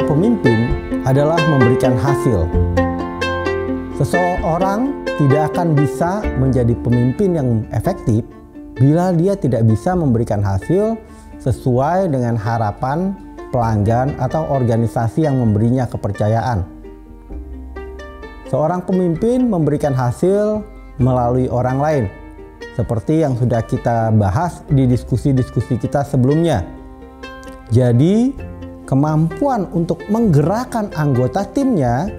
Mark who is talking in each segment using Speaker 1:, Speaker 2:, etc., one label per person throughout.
Speaker 1: pemimpin adalah memberikan hasil. Seseorang tidak akan bisa menjadi pemimpin yang efektif bila dia tidak bisa memberikan hasil sesuai dengan harapan pelanggan atau organisasi yang memberinya kepercayaan. Seorang pemimpin memberikan hasil melalui orang lain, seperti yang sudah kita bahas di diskusi-diskusi kita sebelumnya. Jadi, kemampuan untuk menggerakkan anggota timnya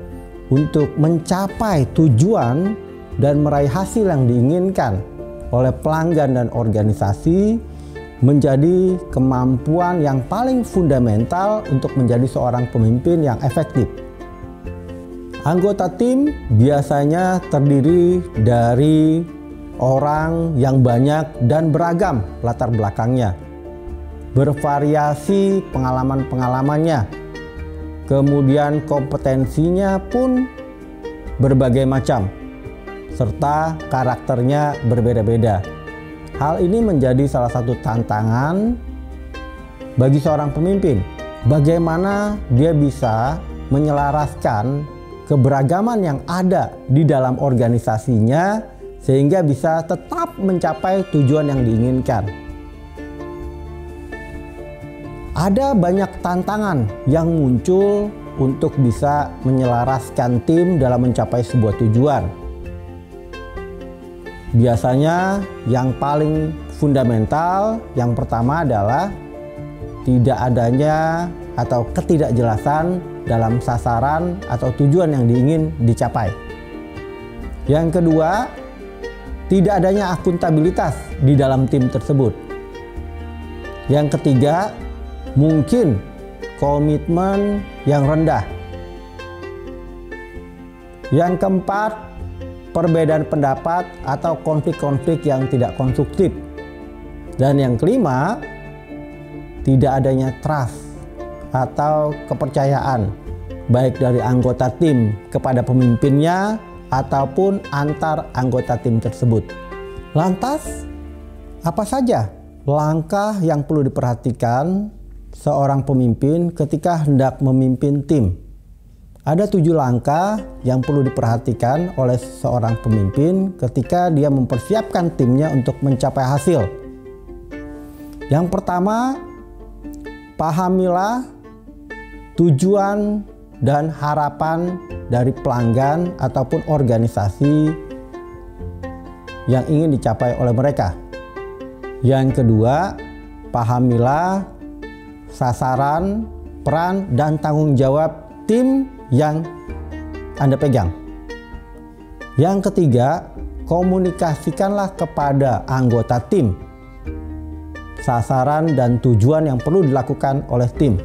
Speaker 1: untuk mencapai tujuan dan meraih hasil yang diinginkan oleh pelanggan dan organisasi menjadi kemampuan yang paling fundamental untuk menjadi seorang pemimpin yang efektif. Anggota tim biasanya terdiri dari orang yang banyak dan beragam latar belakangnya, bervariasi pengalaman-pengalamannya, kemudian kompetensinya pun berbagai macam, serta karakternya berbeda-beda. Hal ini menjadi salah satu tantangan bagi seorang pemimpin. Bagaimana dia bisa menyelaraskan keberagaman yang ada di dalam organisasinya sehingga bisa tetap mencapai tujuan yang diinginkan. Ada banyak tantangan yang muncul untuk bisa menyelaraskan tim dalam mencapai sebuah tujuan. Biasanya yang paling fundamental, yang pertama adalah tidak adanya atau ketidakjelasan dalam sasaran atau tujuan yang diingin dicapai. Yang kedua, tidak adanya akuntabilitas di dalam tim tersebut. Yang ketiga, mungkin komitmen yang rendah. Yang keempat, perbedaan pendapat atau konflik-konflik yang tidak konstruktif. Dan yang kelima, tidak adanya trust atau kepercayaan baik dari anggota tim kepada pemimpinnya ataupun antar anggota tim tersebut. Lantas, apa saja langkah yang perlu diperhatikan seorang pemimpin ketika hendak memimpin tim? Ada 7 langkah yang perlu diperhatikan oleh seorang pemimpin ketika dia mempersiapkan timnya untuk mencapai hasil. Yang pertama, pahamilah tujuan dan harapan dari pelanggan ataupun organisasi yang ingin dicapai oleh mereka. Yang kedua, pahamilah sasaran, peran, dan tanggung jawab tim yang Anda pegang. Yang ketiga, komunikasikanlah kepada anggota tim sasaran dan tujuan yang perlu dilakukan oleh tim.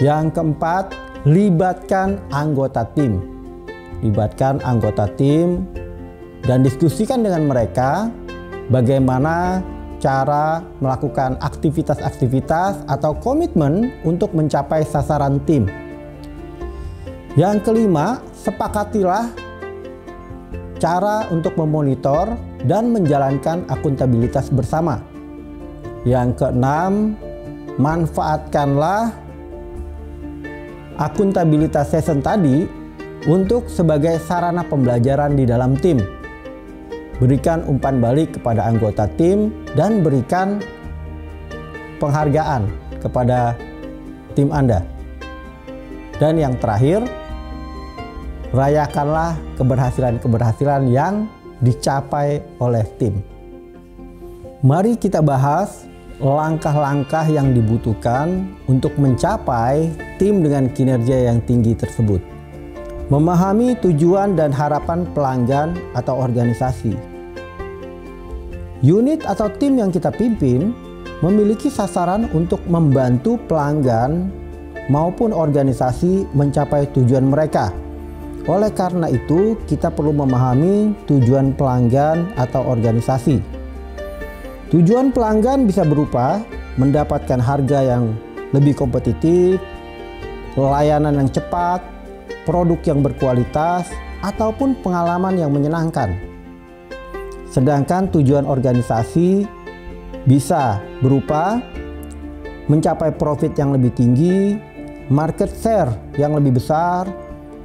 Speaker 1: Yang keempat, libatkan anggota tim. Libatkan anggota tim dan diskusikan dengan mereka bagaimana cara melakukan aktivitas-aktivitas atau komitmen untuk mencapai sasaran tim. Yang kelima, sepakatilah cara untuk memonitor dan menjalankan akuntabilitas bersama. Yang keenam, manfaatkanlah akuntabilitas session tadi untuk sebagai sarana pembelajaran di dalam tim. Berikan umpan balik kepada anggota tim dan berikan penghargaan kepada tim Anda. Dan yang terakhir, rayakanlah keberhasilan-keberhasilan yang dicapai oleh tim. Mari kita bahas langkah-langkah yang dibutuhkan untuk mencapai tim dengan kinerja yang tinggi tersebut. Memahami tujuan dan harapan pelanggan atau organisasi. Unit atau tim yang kita pimpin memiliki sasaran untuk membantu pelanggan maupun organisasi mencapai tujuan mereka. Oleh karena itu, kita perlu memahami tujuan pelanggan atau organisasi. Tujuan pelanggan bisa berupa mendapatkan harga yang lebih kompetitif, layanan yang cepat, produk yang berkualitas, ataupun pengalaman yang menyenangkan. Sedangkan tujuan organisasi bisa berupa mencapai profit yang lebih tinggi, market share yang lebih besar,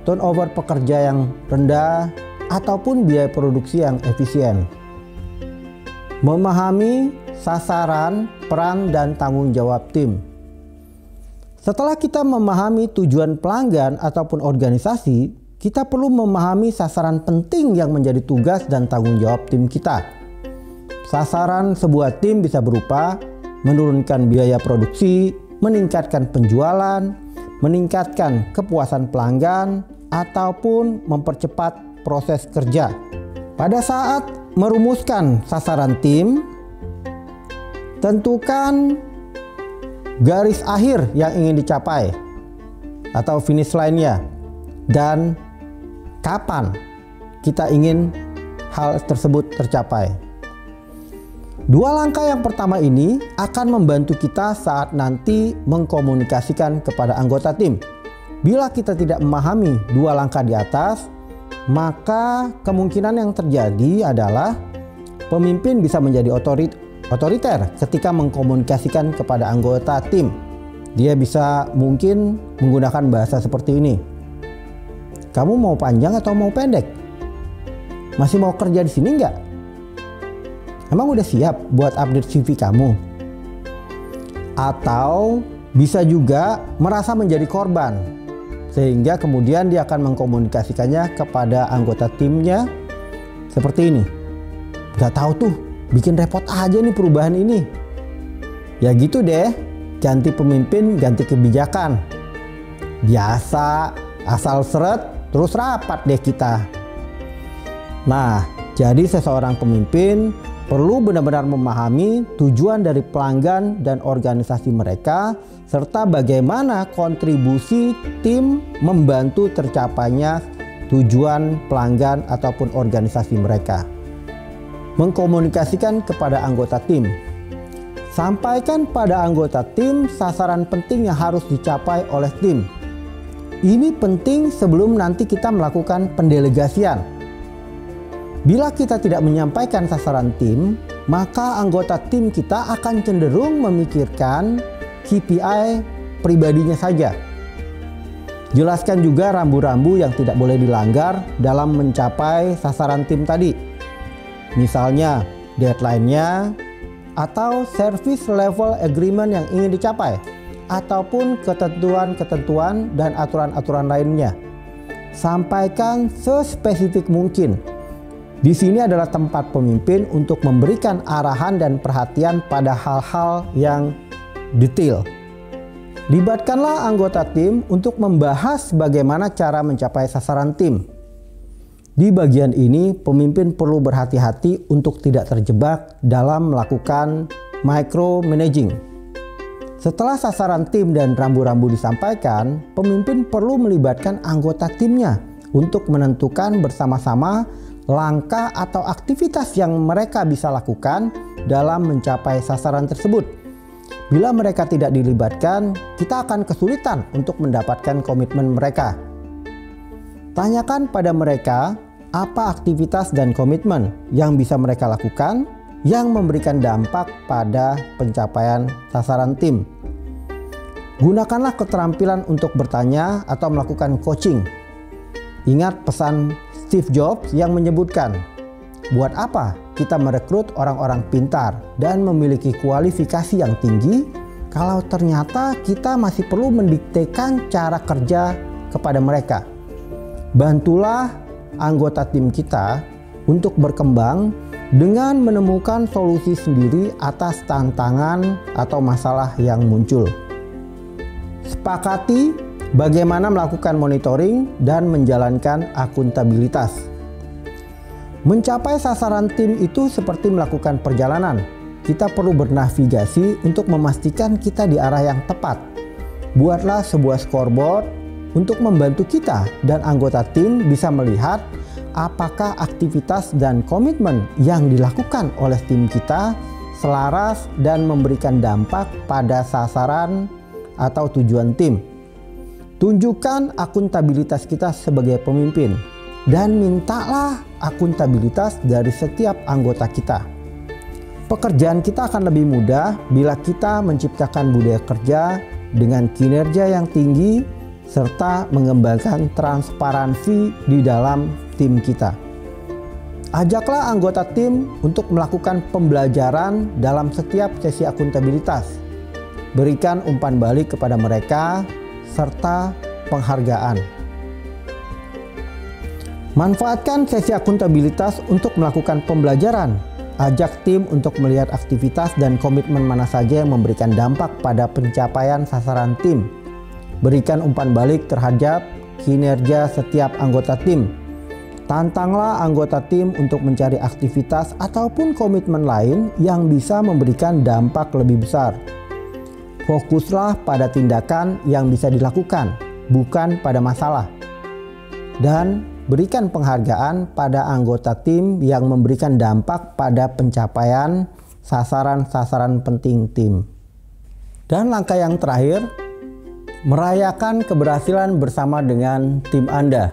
Speaker 1: turnover pekerja yang rendah, ataupun biaya produksi yang efisien. Memahami sasaran, peran, dan tanggung jawab tim. Setelah kita memahami tujuan pelanggan ataupun organisasi, kita perlu memahami sasaran penting yang menjadi tugas dan tanggung jawab tim kita. Sasaran sebuah tim bisa berupa menurunkan biaya produksi, meningkatkan penjualan, meningkatkan kepuasan pelanggan, ataupun mempercepat proses kerja. Pada saat merumuskan sasaran tim, tentukan garis akhir yang ingin dicapai atau finish line-nya dan kapan kita ingin hal tersebut tercapai. Dua langkah yang pertama ini akan membantu kita saat nanti mengkomunikasikan kepada anggota tim. Bila kita tidak memahami dua langkah di atas, maka kemungkinan yang terjadi adalah pemimpin bisa menjadi otoriter ketika mengkomunikasikan kepada anggota tim. Dia bisa mungkin menggunakan bahasa seperti ini. Kamu mau panjang atau mau pendek? Masih mau kerja di sini nggak? Emang udah siap buat update CV kamu? Atau bisa juga merasa menjadi korban, sehingga kemudian dia akan mengkomunikasikannya kepada anggota timnya seperti ini. Gak tahu tuh, bikin repot aja nih perubahan ini. Ya gitu deh, ganti pemimpin, ganti kebijakan. Biasa, asal seret, terus rapat deh kita. Nah, jadi seseorang pemimpin perlu benar-benar memahami tujuan dari pelanggan dan organisasi mereka, serta bagaimana kontribusi tim membantu tercapainya tujuan pelanggan ataupun organisasi mereka. Mengkomunikasikan kepada anggota tim. Sampaikan pada anggota tim sasaran penting yang harus dicapai oleh tim. Ini penting sebelum nanti kita melakukan pendelegasian. Bila kita tidak menyampaikan sasaran tim, maka anggota tim kita akan cenderung memikirkan KPI pribadinya saja. Jelaskan juga rambu-rambu yang tidak boleh dilanggar dalam mencapai sasaran tim tadi. Misalnya deadline-nya, atau service level agreement yang ingin dicapai, ataupun ketentuan-ketentuan dan aturan-aturan lainnya. Sampaikan sespesifik mungkin. Di sini adalah tempat pemimpin untuk memberikan arahan dan perhatian pada hal-hal yang detail. Libatkanlah anggota tim untuk membahas bagaimana cara mencapai sasaran tim. Di bagian ini, pemimpin perlu berhati-hati untuk tidak terjebak dalam melakukan micromanaging. Setelah sasaran tim dan rambu-rambu disampaikan, pemimpin perlu melibatkan anggota timnya untuk menentukan bersama-sama langkah atau aktivitas yang mereka bisa lakukan dalam mencapai sasaran tersebut. Bila mereka tidak dilibatkan, kita akan kesulitan untuk mendapatkan komitmen mereka. Tanyakan pada mereka apa aktivitas dan komitmen yang bisa mereka lakukan yang memberikan dampak pada pencapaian sasaran tim. Gunakanlah keterampilan untuk bertanya atau melakukan coaching. Ingat pesan Steve Jobs yang menyebutkan, buat apa kita merekrut orang-orang pintar dan memiliki kualifikasi yang tinggi kalau ternyata kita masih perlu mendiktekan cara kerja kepada mereka. Bantulah anggota tim kita untuk berkembang dengan menemukan solusi sendiri atas tantangan atau masalah yang muncul. Sepakati bagaimana melakukan monitoring dan menjalankan akuntabilitas. Mencapai sasaran tim itu seperti melakukan perjalanan. Kita perlu bernavigasi untuk memastikan kita di arah yang tepat. Buatlah sebuah scoreboard untuk membantu kita dan anggota tim bisa melihat apakah aktivitas dan komitmen yang dilakukan oleh tim kita selaras dan memberikan dampak pada sasaran atau tujuan tim. Tunjukkan akuntabilitas kita sebagai pemimpin dan mintalah akuntabilitas dari setiap anggota kita. Pekerjaan kita akan lebih mudah bila kita menciptakan budaya kerja dengan kinerja yang tinggi serta mengembangkan transparansi di dalam tim kita. Ajaklah anggota tim untuk melakukan pembelajaran dalam setiap sesi akuntabilitas. Berikan umpan balik kepada mereka serta penghargaan. Manfaatkan sesi akuntabilitas untuk melakukan pembelajaran. Ajak tim untuk melihat aktivitas dan komitmen mana saja yang memberikan dampak pada pencapaian sasaran tim. Berikan umpan balik terhadap kinerja setiap anggota tim. Tantanglah anggota tim untuk mencari aktivitas ataupun komitmen lain yang bisa memberikan dampak lebih besar. Fokuslah pada tindakan yang bisa dilakukan, bukan pada masalah. Dan berikan penghargaan pada anggota tim yang memberikan dampak pada pencapaian sasaran-sasaran penting tim. Dan langkah yang terakhir, merayakan keberhasilan bersama dengan tim Anda.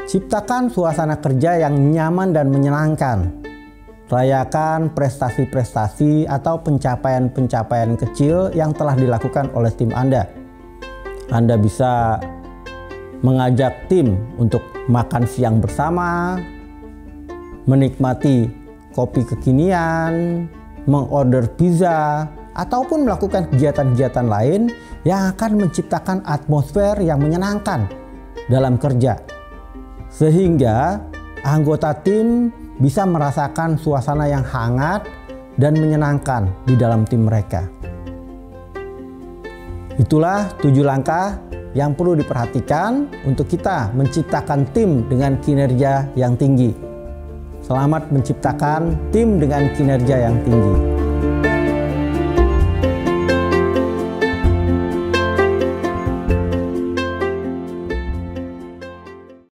Speaker 1: Ciptakan suasana kerja yang nyaman dan menyenangkan. Rayakan prestasi-prestasi atau pencapaian-pencapaian kecil yang telah dilakukan oleh tim Anda. Anda bisa mengajak tim untuk makan siang bersama, menikmati kopi kekinian, mengorder pizza, ataupun melakukan kegiatan-kegiatan lain yang akan menciptakan atmosfer yang menyenangkan dalam kerja. Sehingga anggota tim bisa merasakan suasana yang hangat dan menyenangkan di dalam tim mereka. Itulah 7 langkah yang perlu diperhatikan untuk kita menciptakan tim dengan kinerja yang tinggi. Selamat menciptakan tim dengan kinerja yang tinggi.